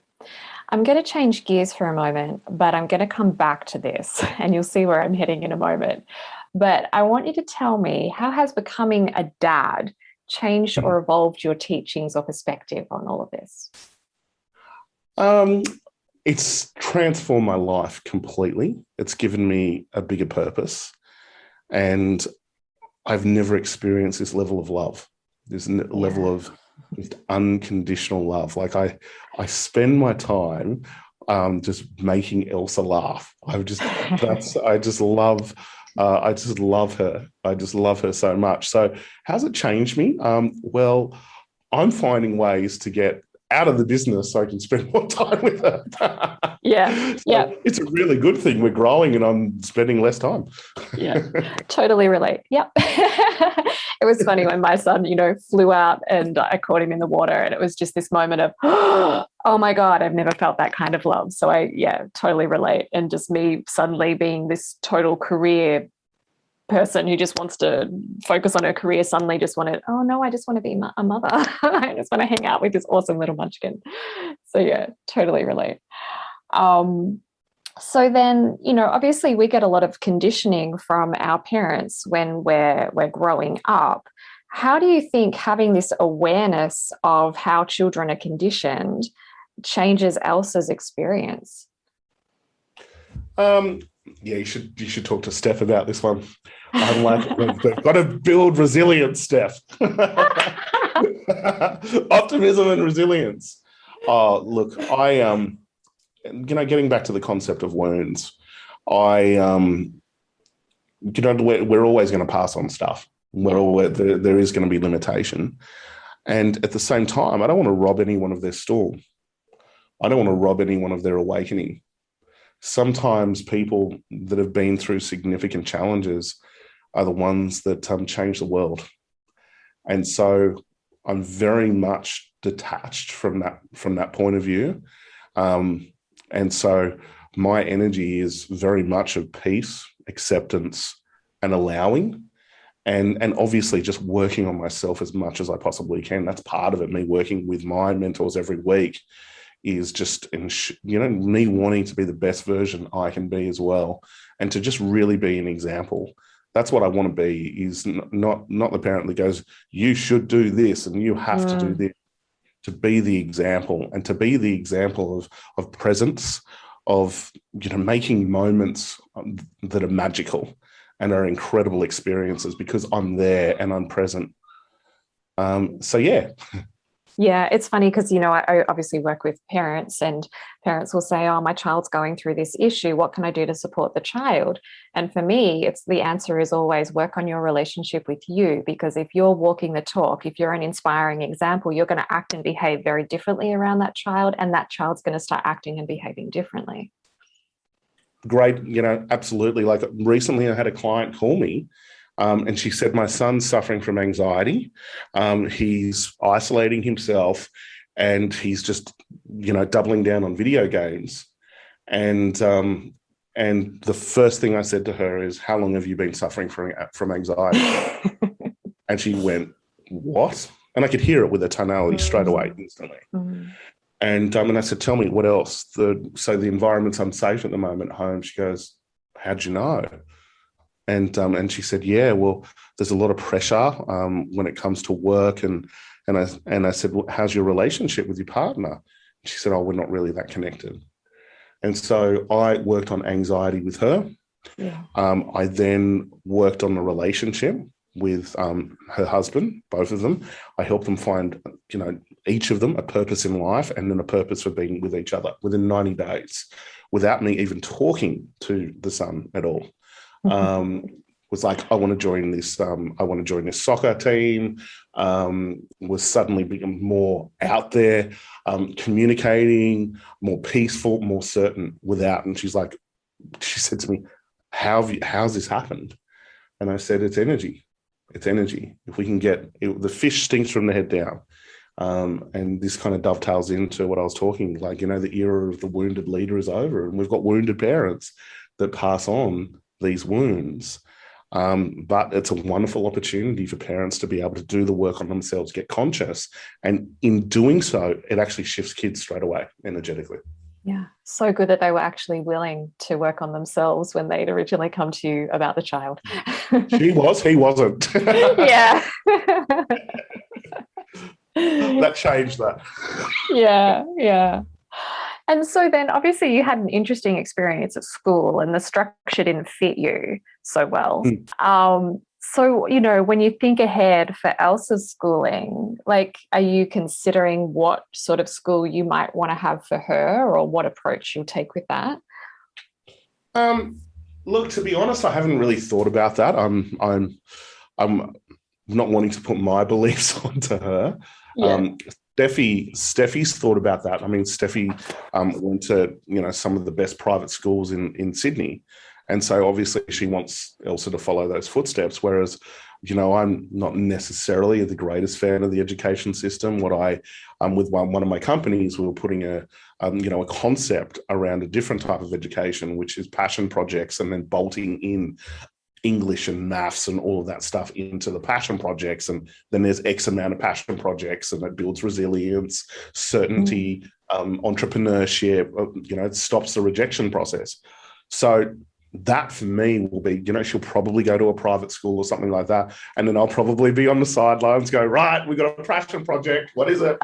I'm going to change gears for a moment, but I'm going to come back to this and you'll see where I'm heading in a moment. But I want you to tell me, how has becoming a dad changed or evolved your teachings or perspective on all of this? It's transformed my life completely. It's given me a bigger purpose. And I've never experienced this level of love, this level of just unconditional love. Like I spend my time just making Elsa laugh. I just love her. I just love her so much. So how's it changed me? Well, I'm finding ways to get out of the business so I can spend more time with her. Yeah. So yeah. It's a really good thing. We're growing and I'm spending less time. Yeah. Totally relate. Yep. It was funny when my son, flew out and I caught him in the water, and it was just this moment of, oh my God, I've never felt that kind of love. So I totally relate. And just me suddenly being this total career person who just wants to focus on her career suddenly just wanted, oh no, I just want to be a mother. I just want to hang out with this awesome little munchkin. So yeah, totally relate. So then, obviously we get a lot of conditioning from our parents when we're growing up. How do you think having this awareness of how children are conditioned changes Elsa's experience? Yeah, you should talk to Steph about this one. I'm like, we've got to build resilience, Steph. Optimism and resilience. Oh, look, getting back to the concept of wounds, we're always going to pass on stuff. There is going to be limitation. And at the same time, I don't want to rob anyone of their storm. I don't want to rob anyone of their awakening. Sometimes people that have been through significant challenges are the ones that change the world. And so I'm very much detached from that point of view. And so my energy is very much of peace, acceptance, and allowing. And obviously just working on myself as much as I possibly can. That's part of it. Me working with my mentors every week is just, me wanting to be the best version I can be as well. And to just really be an example. That's what I want to be, is not the parent that goes, you should do this and you have to do this. To be the example, and to be the example of presence, of making moments that are magical and are incredible experiences because I'm there and I'm present. So yeah. Yeah, it's funny because, I obviously work with parents, and parents will say, oh, my child's going through this issue. What can I do to support the child? And for me, the answer is always work on your relationship with you, because if you're walking the talk, if you're an inspiring example, you're going to act and behave very differently around that child, and that child's going to start acting and behaving differently. Great. Absolutely. Like recently I had a client call me, and she said, my son's suffering from anxiety. He's isolating himself and he's just, doubling down on video games. And the first thing I said to her is, how long have you been suffering from anxiety? And she went, what? And I could hear it with her tonality straight away, instantly. And I said, tell me, what else? So the environment's unsafe at the moment at home. She goes, how'd you know? And she said, yeah, well, there's a lot of pressure when it comes to work. And I said, well, how's your relationship with your partner? She said, oh, we're not really that connected. And so I worked on anxiety with her. Yeah. I then worked on the relationship with her husband, both of them. I helped them find, each of them a purpose in life, and then a purpose for being with each other within 90 days, without me even talking to the son at all. Was like, I want to join this. I want to join this soccer team. Was suddenly become more out there, communicating, more peaceful, more certain. Without, and she said to me, how's this happened? And I said, it's energy. It's energy. If we can get it, the fish stinks from the head down. And this kind of dovetails into what I was talking, the era of the wounded leader is over, and we've got wounded parents that pass on these wounds. But it's a wonderful opportunity for parents to be able to do the work on themselves, get conscious. And in doing so, it actually shifts kids straight away energetically. Yeah. So good that they were actually willing to work on themselves when they'd originally come to you about the child. She was, he wasn't. Yeah. That changed that. Yeah. Yeah. And so then obviously you had an interesting experience at school and the structure didn't fit you so well. So, when you think ahead for Elsa's schooling, are you considering what sort of school you might want to have for her, or what approach you'll take with that? Look, to be honest, I haven't really thought about that. I'm not wanting to put my beliefs onto her. Yeah. Steffi's thought about that. Steffi went to, some of the best private schools in Sydney. And so obviously she wants Elsa to follow those footsteps, whereas, I'm not necessarily the greatest fan of the education system. What with one of my companies, we were putting a concept around a different type of education, which is passion projects, and then bolting in English and maths and all of that stuff into the passion projects. And then there's X amount of passion projects, and it builds resilience, certainty, entrepreneurship, it stops the rejection process. So that for me will be, she'll probably go to a private school or something like that. And then I'll probably be on the sidelines go, right, we've got a passion project. What is it?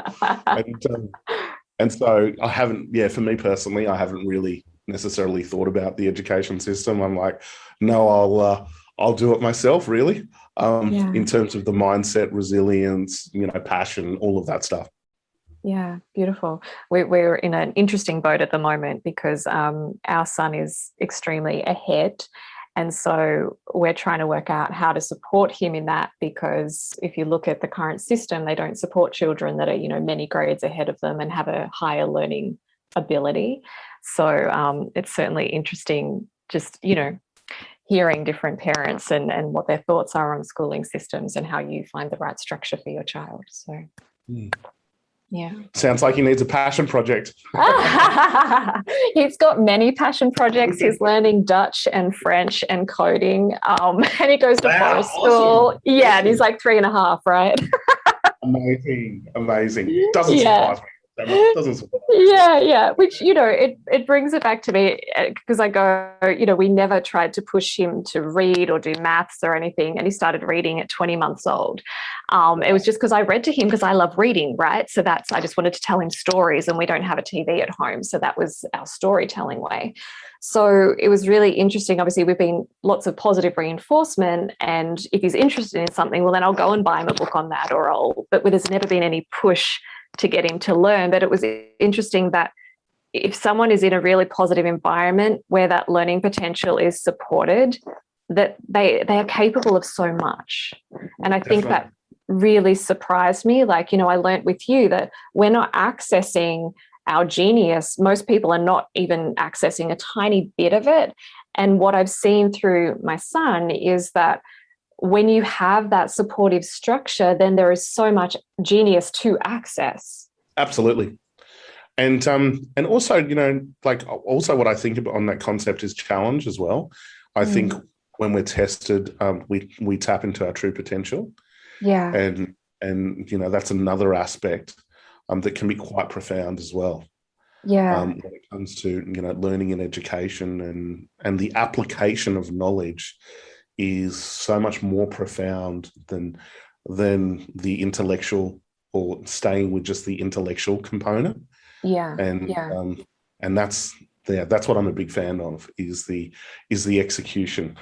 And so I haven't, for me personally, I haven't really necessarily thought about the education system. I'm like, no, I'll do it myself, really, in terms of the mindset, resilience, passion, all of that stuff. Yeah, beautiful. We're in an interesting boat at the moment because our son is extremely ahead. And so we're trying to work out how to support him in that, because if you look at the current system, they don't support children that are, many grades ahead of them and have a higher learning ability. So it's certainly interesting just, hearing different parents and what their thoughts are on schooling systems and how you find the right structure for your child. So, yeah. Sounds like he needs a passion project. He's got many passion projects. He's learning Dutch and French and coding. And he goes to forest school. Yeah, and he's like 3.5, right? Amazing. Doesn't surprise me. Yeah. Which, it brings it back to me, because I go, we never tried to push him to read or do maths or anything. And he started reading at 20 months old. It was just because I read to him because I love reading, right? So I just wanted to tell him stories, and we don't have a TV at home. So that was our storytelling way. So it was really interesting. Obviously, we've been lots of positive reinforcement, and if he's interested in something, well, then I'll go and buy him a book on that, but there's never been any push to get him to learn. But it was interesting that if someone is in a really positive environment where that learning potential is supported, that they are capable of so much. And I think that really surprised me. I learned with you that we're not accessing our genius. Most people are not even accessing a tiny bit of it. And what I've seen through my son is that when you have that supportive structure, then there is so much genius to access. Absolutely. And also, also what I think about on that concept is challenge as well. I think when we're tested, we tap into our true potential. Yeah. And that's another aspect that can be quite profound as well. Yeah. When it comes to learning and education, and the application of knowledge is so much more profound than the intellectual, or staying with just the intellectual component. Yeah. And that's what I'm a big fan of, is the execution,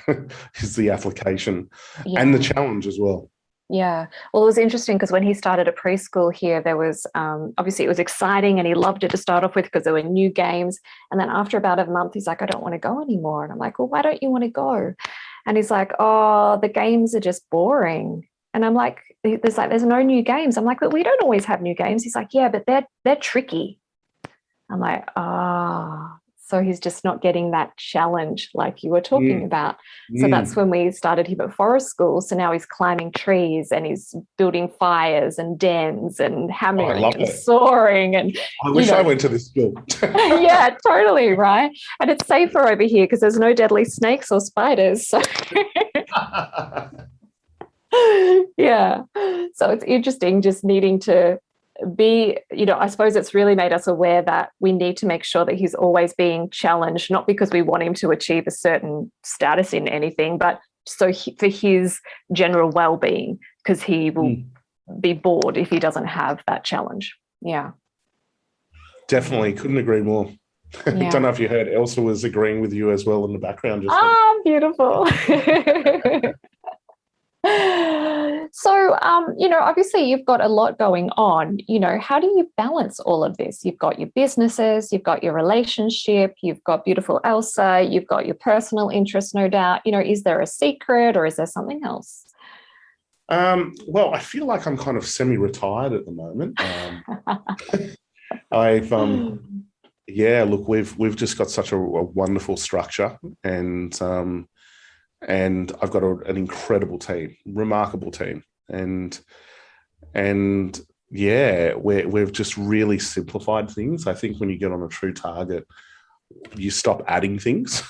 is the application, and the challenge as well. Yeah. Well, it was interesting because when he started at preschool here, there was obviously it was exciting and he loved it to start off with because there were new games. And then after about a month, he's like, I don't want to go anymore. And I'm like, well, why don't you want to go? And he's like, oh, the games are just boring. And I'm like, there's no new games. I'm like, but we don't always have new games. He's like, yeah, but they're tricky. I'm like, so he's just not getting that challenge like you were talking about. So that's when we started him at forest school. So now he's climbing trees and he's building fires and dens and hammering and sawing. And I wish I went to this school. Yeah, totally, right? And it's safer over here because there's no deadly snakes or spiders. So yeah. So it's interesting just needing to be, I suppose it's really made us aware that we need to make sure that he's always being challenged, not because we want him to achieve a certain status in anything, but for his general well-being, because he will be bored if he doesn't have that challenge. Yeah. Definitely. Couldn't agree more. Yeah. Don't know if you heard, Elsa was agreeing with you as well in the background. Beautiful. So, obviously you've got a lot going on. How do you balance all of this? You've got your businesses, you've got your relationship, you've got beautiful Elsa, you've got your personal interests, no doubt. Is there a secret or is there something else? Well, I feel like I'm kind of semi-retired at the moment. We've just got such a wonderful structure, and I've got an incredible team, remarkable team. And we've just really simplified things. I think when you get on a true target, you stop adding things.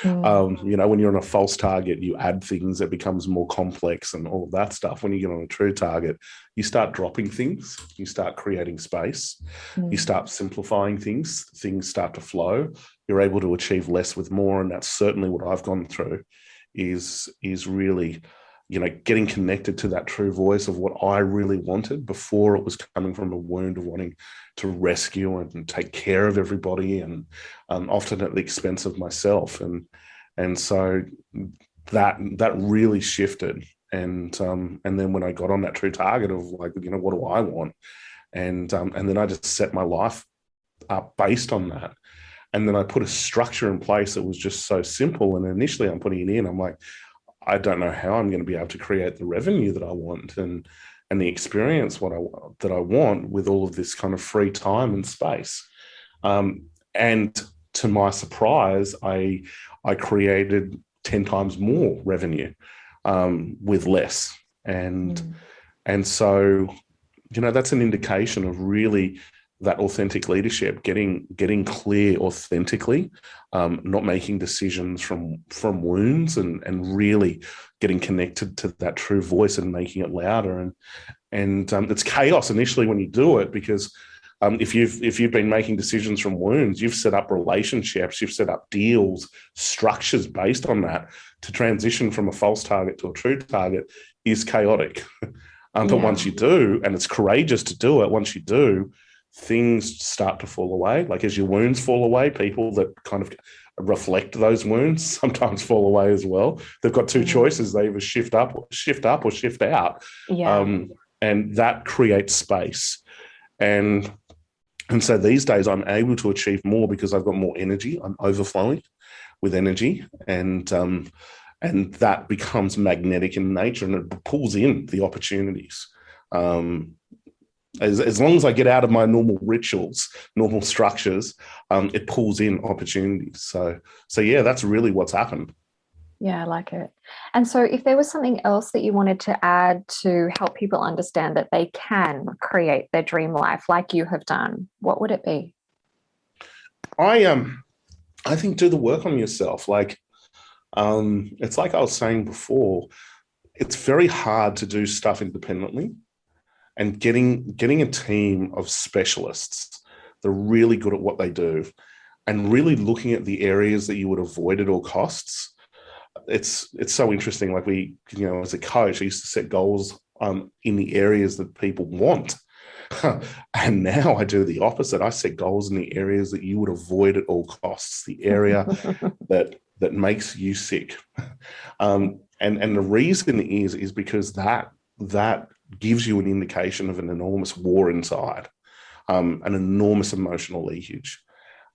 When you're on a false target, you add things, it becomes more complex and all of that stuff. When you get on a true target, you start dropping things, you start creating space, you start simplifying things start to flow. You're able to achieve less with more. And that's certainly what I've gone through, is really, getting connected to that true voice of what I really wanted before it was coming from a wound of wanting to rescue and take care of everybody, and often at the expense of myself. And so that really shifted. And then when I got on that true target of like, what do I want? And then I just set my life up based on that. And then I put a structure in place that was just so simple. And initially I'm putting it in, I'm like, I don't know how I'm going to be able to create the revenue that I want and the experience that I want with all of this kind of free time and space. And to my surprise, I created 10 times more revenue with less. And so, that's an indication of really that authentic leadership, getting clear authentically, not making decisions from wounds, and really getting connected to that true voice and making it louder. And it's chaos initially when you do it, because if you've been making decisions from wounds, you've set up relationships, you've set up deals, structures based on that. To transition from a false target to a true target is chaotic. But once you do, and it's courageous to do it, once you do, things start to fall away. Like as your wounds fall away, people that kind of reflect those wounds sometimes fall away as well. They've got two choices. They either shift up or shift out. And that creates space. And so these days I'm able to achieve more because I've got more energy. I'm overflowing with energy, and that becomes magnetic in nature, and it pulls in the opportunities. As long as I get out of my normal rituals, normal structures, it pulls in opportunities. So yeah, that's really what's happened. Yeah, I like it. And so if there was something else that you wanted to add to help people understand that they can create their dream life like you have done, what would it be? I think do the work on yourself. Like it's like I was saying before, it's very hard to do stuff independently, and getting a team of specialists that are really good at what they do and really looking at the areas that you would avoid at all costs. It's so interesting. Like as a coach, I used to set goals in the areas that people want. And now I do the opposite. I set goals in the areas that you would avoid at all costs, the area that makes you sick. And the reason is because that gives you an indication of an enormous war inside, an enormous emotional leakage.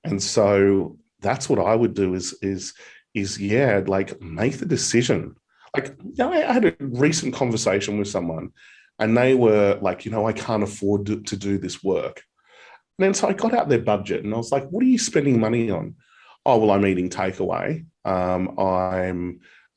And so that's what I would do is like make the decision. Like, I had a recent conversation with someone and they were like, I can't afford to do this work. And then so I got out their budget and I was like, what are you spending money on? Oh, well, I'm eating takeaway. I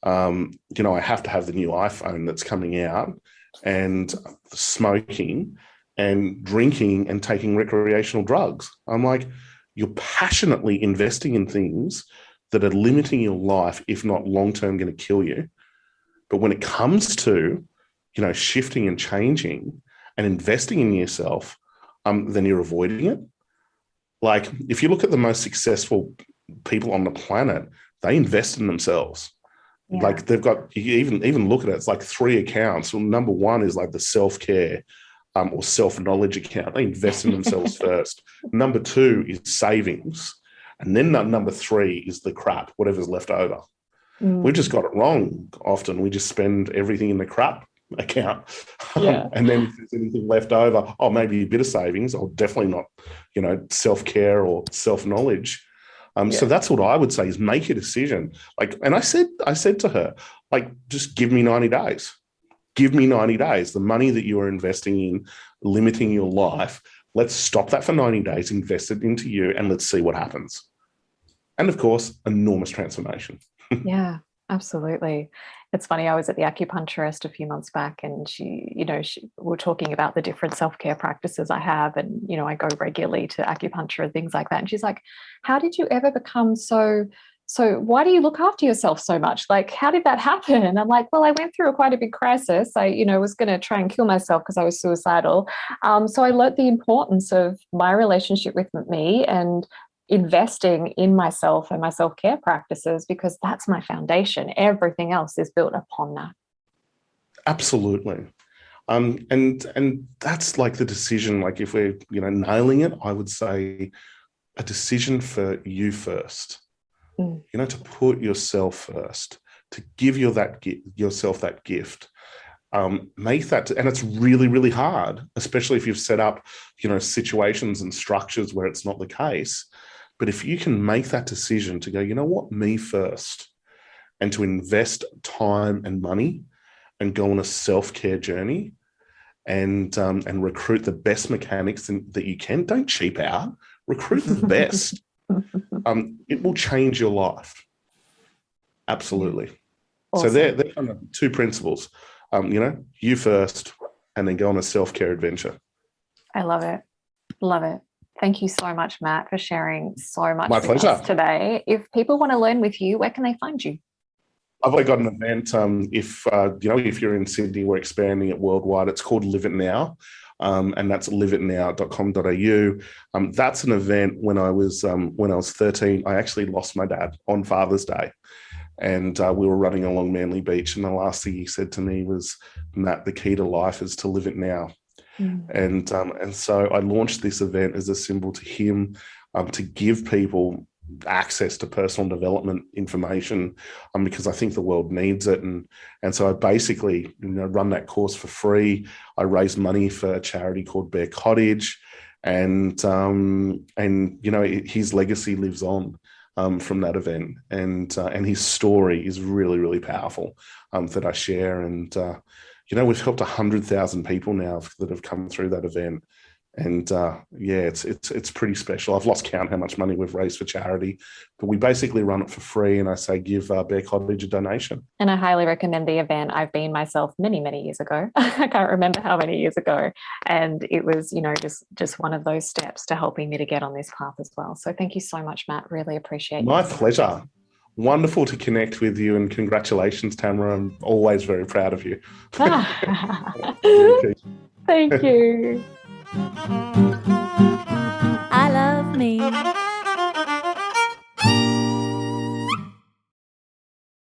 have to have the new iPhone that's coming out, and smoking and drinking and taking recreational drugs. I'm like, you're passionately investing in things that are limiting your life, if not long-term going to kill you. But when it comes to, shifting and changing and investing in yourself, then you're avoiding it. Like, if you look at the most successful people on the planet, they invest in themselves. Yeah. Like, they've got, you even look at it, it's like 3 accounts. Well, number one is like the self-care or self-knowledge account. They invest in themselves first. Number 2 is savings. And then number 3 is the crap, whatever's left over. We've just got it wrong. Often we just spend everything in the crap account. Yeah. And then if there's anything left over, maybe a bit of savings, or definitely not, self-care or self-knowledge. So that's what I would say, is make a decision. Like, and I said to her, like, just give me 90 days. Give me 90 days. The money that you are investing in limiting your life, let's stop that for 90 days, invest it into you, and let's see what happens. And of course, enormous transformation. Yeah, absolutely. It's funny, I was at the acupuncturist a few months back, and we were talking about the different self-care practices I have, and I go regularly to acupuncture and things like that. And she's like, how did you ever become so why do you look after yourself so much? Like, how did that happen? And I'm like, well, I went through quite a big crisis. I was going to try and kill myself because I was suicidal. So I learned the importance of my relationship with me and investing in myself and my self-care practices, because that's my foundation. Everything else is built upon that. Absolutely. And that's like the decision. Like, if we're, nailing it, I would say a decision for you first, to put yourself first, to give yourself that gift. Make that, and it's really, really hard, especially if you've set up, situations and structures where it's not the case. But if you can make that decision to go, me first, and to invest time and money and go on a self-care journey and recruit the best mechanics that you can, don't cheap out, recruit the best. It will change your life. Absolutely. Awesome. So they're kind of 2 principles. You first, and then go on a self-care adventure. I love it. Love it. Thank you so much, Matt, for sharing so much with us today. If people want to learn with you, where can they find you? I've got an event. If you're in Sydney, we're expanding it worldwide. It's called Live It Now, and that's liveitnow.com.au. That's an event when I was 13. I actually lost my dad on Father's Day. And we were running along Manly Beach, and the last thing he said to me was, Matt, the key to life is to live it now. And so I launched this event as a symbol to him, to give people access to personal development information, because I think the world needs it. And so I basically run that course for free. I raise money for a charity called Bear Cottage, and his legacy lives on. From that event, and his story is really, really powerful, that I share. And we've helped 100,000 people now that have come through that event, And it's pretty special. I've lost count how much money we've raised for charity, but we basically run it for free. And I say, give Bear Cottage a donation. And I highly recommend the event. I've been myself many, many years ago. I can't remember how many years ago. And it was, just one of those steps to helping me to get on this path as well. So thank you so much, Matt. Really appreciate it. My pleasure. Wonderful to connect with you, and congratulations, Tamara. I'm always very proud of you. Thank you.